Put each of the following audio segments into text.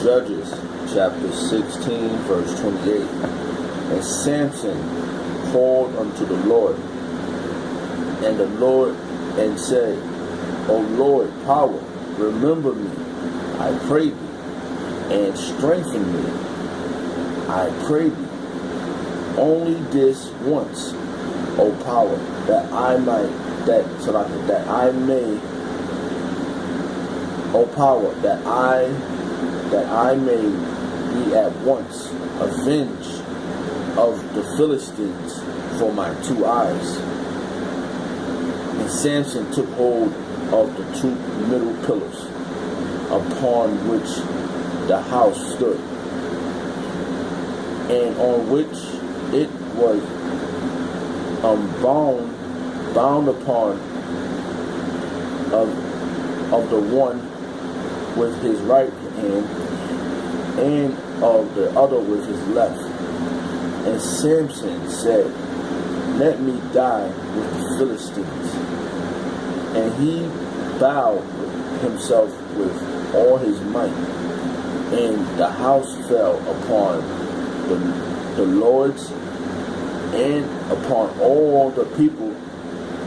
Judges chapter 16 verse 28. And Samson called unto the Lord, and the Lord and said, O Lord, power, remember me, I pray thee, and strengthen me, I pray thee, only this once, O power, that I may, O power, that I may be at once avenged of the Philistines for my 2 eyes. And Samson took hold of the 2 middle pillars upon which the house stood, and on which it was bound upon of the one with his right hand, and of the other with his left. And Samson said, Let me die with the Philistines. And he bowed himself with all his might, and the house fell upon the lords and upon all the people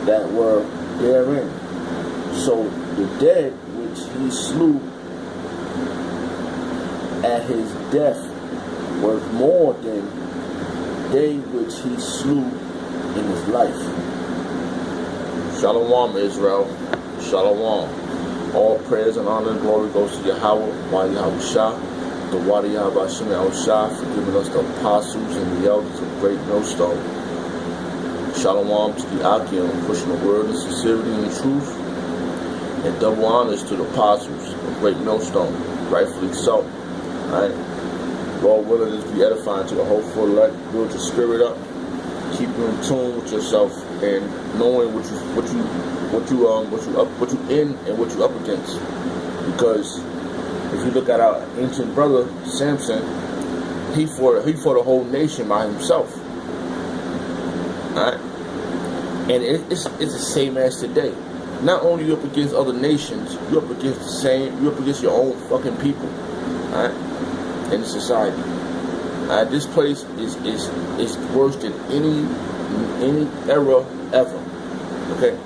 that were therein. So the dead which he slew at his death was more than they which he slew in his life. Shalom, Israel. Shalom. All praise and honor and glory goes to Yahweh, by Yahweh Shah, the Wadi Yahweh Hashem Yahweh Shah, for giving us the apostles and the elders of Greatmillstone. Shalom to the Akim, pushing the word in sincerity and truth, and double honors to the apostles of Greatmillstone, rightfully so. Alright? Lord willing, this be edifying to the hopeful elect, build your spirit up, keep you in tune with yourself, and knowing what you in and what you up against. Because if you look at our ancient brother Samson, he fought a whole nation by himself. Alright? And it's the same as today. Not only you up against other nations, you're up against your own fucking people. Alright? In society. This place is worse than any era ever. Okay?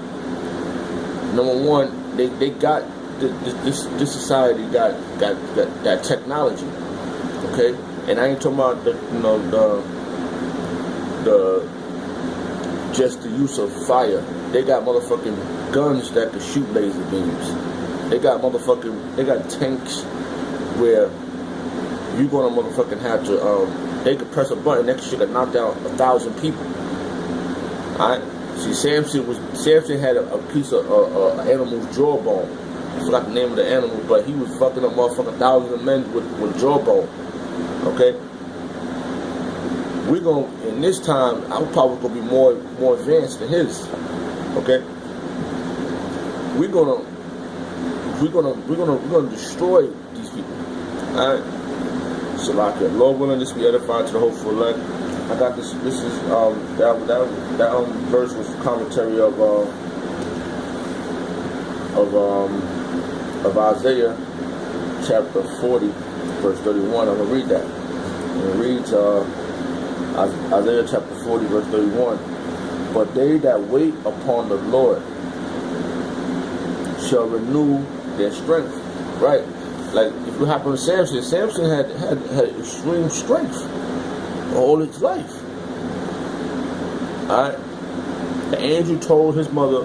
Number one, they got this society got that technology. Okay? And I ain't talking about just the use of fire. They got motherfucking guns that can shoot laser beams. They got tanks where you're gonna motherfucking have to they could press a button, that shit could knock down 1,000 people. Alright? See, Samson had a piece of animal's jawbone. I forgot the name of the animal, but he was fucking up motherfucking thousands of men with jawbone. Okay? In this time, I'm probably gonna be more advanced than his. Okay? We're gonna destroy these people. Alright? So like Lord willing, this be edified to the hopeful elect. I got this. This is that verse was commentary of Isaiah chapter 40 verse 31. I'm gonna read that. And it reads Isaiah chapter 40 verse 31. But they that wait upon the Lord shall renew their strength. Right. Like, if you happen to Samson had extreme strength all his life. Alright? The angel told his mother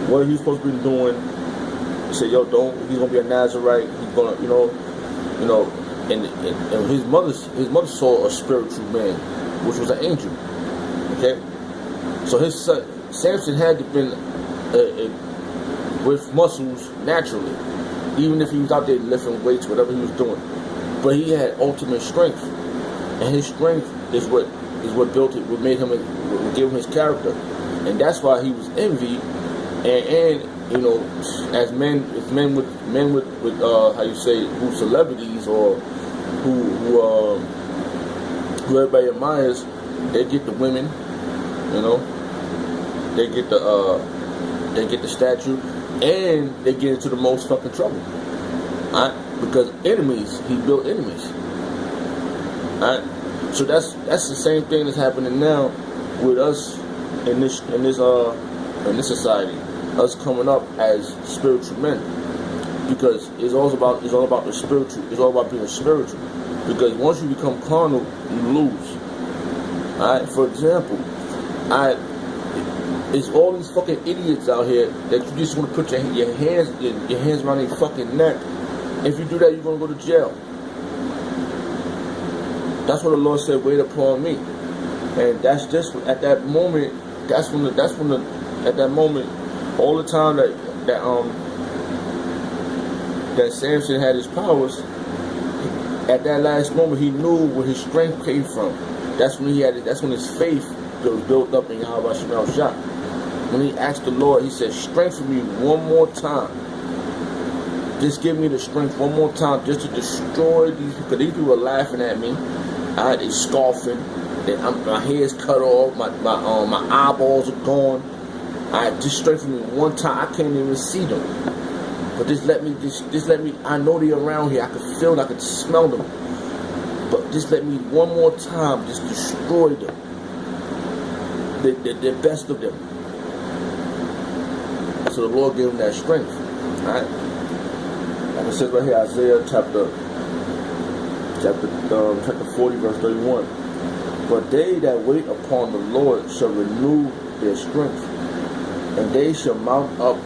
what he was supposed to be doing. He said, yo, he's gonna be a Nazarite, he's gonna, and his mother saw a spiritual man, which was an angel. Okay? So his son, Samson had to been with muscles naturally. Even if he was out there lifting weights, whatever he was doing. But he had ultimate strength. And his strength is what built it, what made him, what gave him his character. And that's why he was envied. And as men with how you say, who celebrities or who everybody admires, they get the women, they get the statue. And they get into the most fucking trouble. Because enemies, he built enemies. So that's the same thing that's happening now with us in this society. Us coming up as spiritual men. Because it's all about the spiritual. It's all about being spiritual. Because once you become carnal, you lose. For example, it's all these fucking idiots out here that you just want to put your hands around their fucking neck. If you do that, you're gonna go to jail. That's what the Lord said. Wait upon me, and that's just at that moment. At that moment, all the time that Samson had his powers. At that last moment, he knew where his strength came from. That's when his faith was built up in Yahweh Shemel Shah. When he asked the Lord, he said, strengthen me one more time. Just give me the strength one more time just to destroy these people. These people were laughing at me. They scoffing. My hair's cut off. My eyeballs are gone. Just strengthen me one time. I can't even see them. But just let me, I know they're around here. I can feel them, I can smell them. But just let me one more time just destroy them. The best of them. So the Lord gave him that strength. Alright? Like it says right here, Isaiah chapter 40, verse 31. But they that wait upon the Lord shall renew their strength, and they shall mount up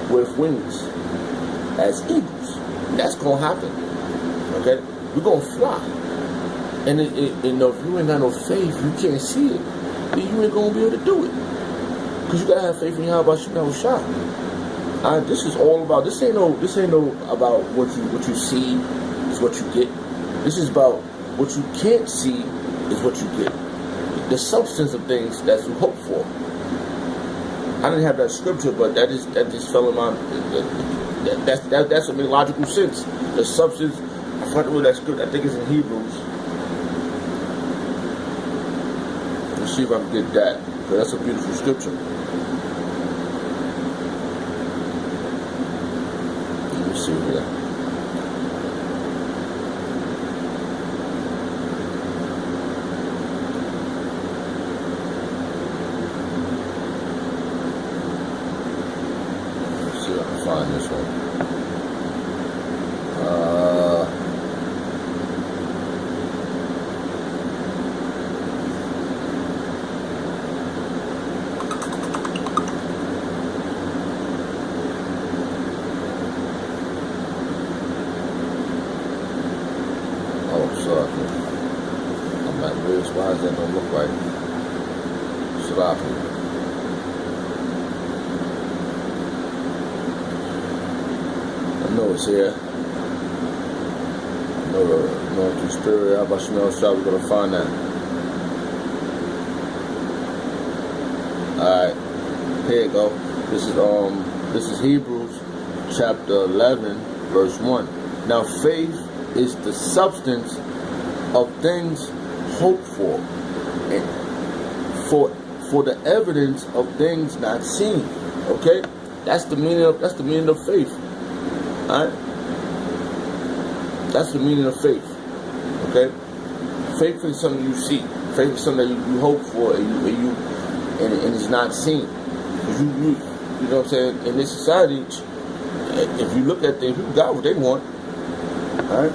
with wings as eagles. That's gonna happen. Okay, we're gonna fly. And if you ain't got no faith, you can't see it. Then you ain't gonna be able to do it. Because you gotta have faith in Yahweh Shemel Shah. This is all about. This ain't no about what you see is what you get. This is about what you can't see is what you get. The substance of things that you hope for. I didn't have that scripture, but that just fell in my. That's a logical sense. The substance. I forgot to read that scripture. I think it's in Hebrews. Let's see if I can get that. Because that's a beautiful scripture. Let me see here. Find this one. Oh, sorry. I'm at risk. Why does that don't look right? Sloppy. I know it's here. I know through spirit, Yahweh Shemel Shah, we're gonna find that. Alright, here you go. This is Hebrews chapter 11, verse 1. Now faith is the substance of things hoped for, and for the evidence of things not seen. Okay? That's the meaning of faith. Alright? That's the meaning of faith. Okay? Faith is something you see. Faith is something that you hope for and it's not seen. You know what I'm saying? In this society, if you look at things, people got what they want. Alright?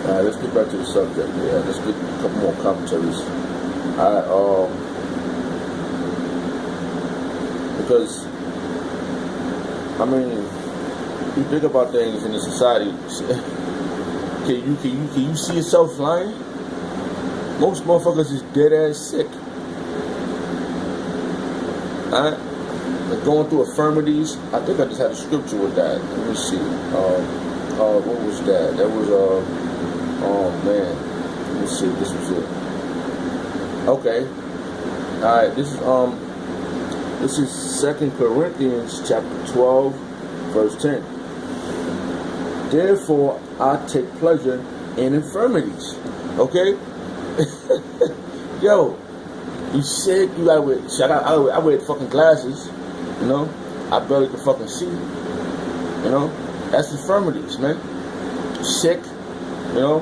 Alright, let's get back to the subject. Yeah, let's get a couple more commentaries. Alright, because I mean, you think about things in the society. Can you see yourself flying? Most motherfuckers is dead ass sick. Alright? They're going through infirmities. I think I just had a scripture with that. Let me see. What was that? That was oh man. Let me see. This was it. Okay. Alright, this is 2 Corinthians chapter 12, verse 10. Therefore I take pleasure in infirmities. Okay? Yo, you sick, you gotta wear, I wear fucking glasses, you know? I barely can fucking see. You know, that's infirmities, man. Sick, you know,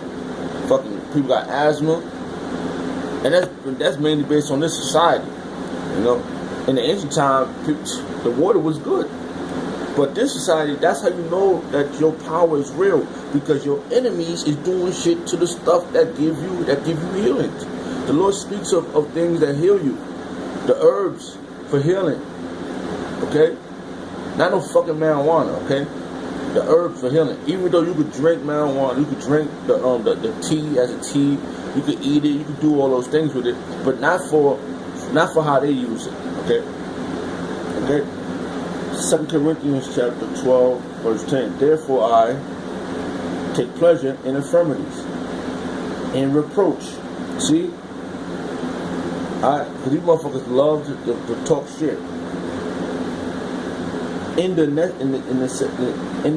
fucking people got asthma, and that's mainly based on this society. You know, in the ancient time, the water was good, but this society, that's how you know that your power is real, because your enemies is doing shit to the stuff that give you healing. The Lord speaks of things that heal you, the herbs for healing. Okay, not no fucking marijuana. Okay. The herbs for healing. Even though you could drink marijuana, you could drink the tea as a tea, you could eat it, you could do all those things with it, but not for how they use it. Okay? Okay? 2 Corinthians chapter 12, verse 10. Therefore I take pleasure in infirmities, in reproach. See? Because these motherfuckers love to talk shit. In the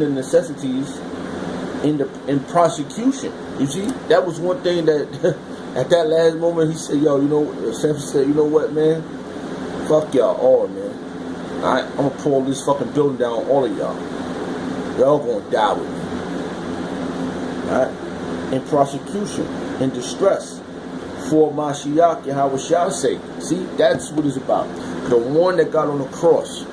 necessities, in prosecution. You see, that was one thing that at that last moment he said, "Yo, you know," Samson said, "You know what, man? Fuck y'all all, man. I'm gonna pull this fucking building down on all of y'all. Y'all gonna die with me." Alright? In prosecution, in distress, for Mashiach Yahweh's sake. See, that's what it's about. The one that got on the cross.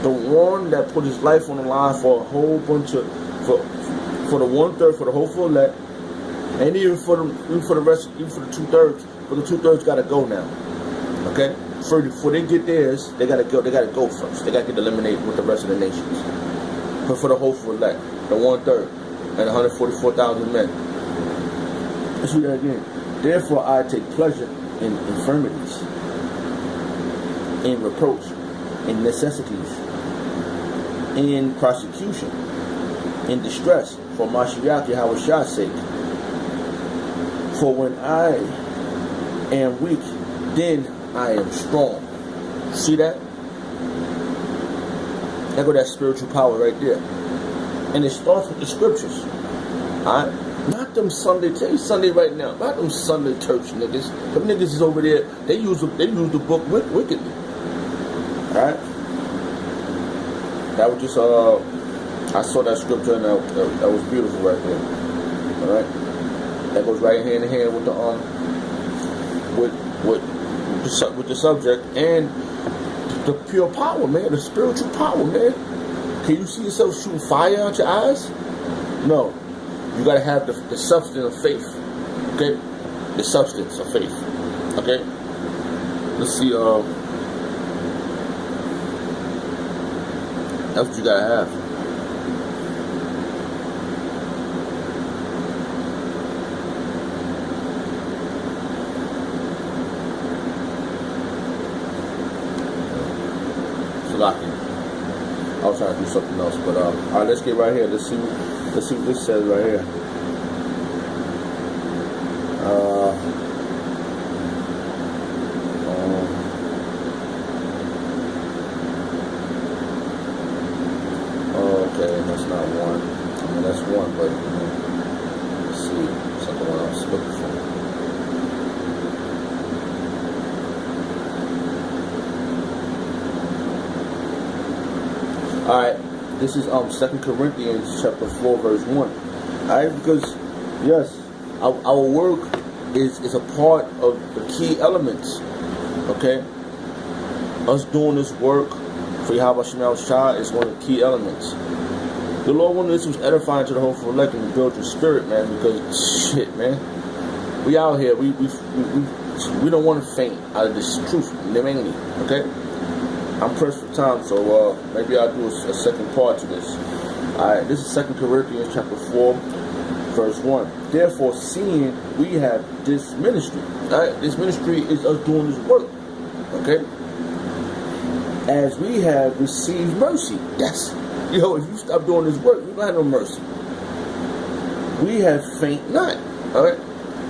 The one that put his life on the line for a whole bunch of, for the 1/3, for the whole full elect, and even for the rest, even for the 2/3. But the 2/3 gotta go now. Okay? Before they get theirs, they gotta go. They gotta go first. They gotta get eliminated with the rest of the nations. But for the whole full elect, the 1/3, and 144,000 men. Let's read that again. Therefore, I take pleasure in infirmities, in reproach, in necessities, in prosecution, in distress, for Mashiach Yahweh's sake. For when I am weak, then I am strong. See that? There go that spiritual power right there. And it starts with the scriptures. Alright? Not them Sunday, tell you Sunday right now, not them Sunday church niggas. Them niggas is over there, they use the book wickedly. Alright? That was just, I saw that scripture and that was beautiful right there. Alright? That goes right hand in hand with the, with the subject and the pure power, man, the spiritual power, man. Can you see yourself shooting fire out your eyes? No. You gotta have the substance of faith. Okay? The substance of faith. Okay? Let's see, that's what you gotta have. Salaki. I was trying to do something else, but alright, let's get right here. Let's see what this says right here. Okay, that's not one. I mean, that's one, but let's see. Something what I was looking for. Alright, this is 2 Corinthians chapter 4, verse 1. Alright, because yes, our work is a part of the key elements. Okay? Us doing this work for Yahweh Shema Shah is one of the key elements. The Lord wanted this was edifying to the whole full elect and to build your spirit, man, because shit, man. We out here, we don't want to faint out of this truth, mainly, okay? I'm pressed for time, so maybe I'll do a second part to this. Alright, this is 2 Corinthians chapter 4, verse 1. Therefore, seeing we have this ministry, alright, this ministry is us doing this work, okay? As we have received mercy. That's, if you stop doing this work, you don't have no mercy. We have faint not, alright?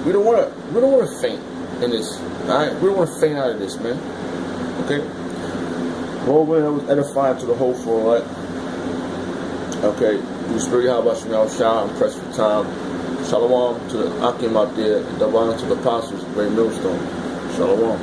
We don't want to faint in this, alright? We don't want to faint out of this, man, okay? Lord, when I was edifying to the whole full, right? Okay, the spirit how about Shema Shah, I'm pressed for time. Shalom to the Akim out there, and Davan to the apostles, Greatmillstone. Shalom.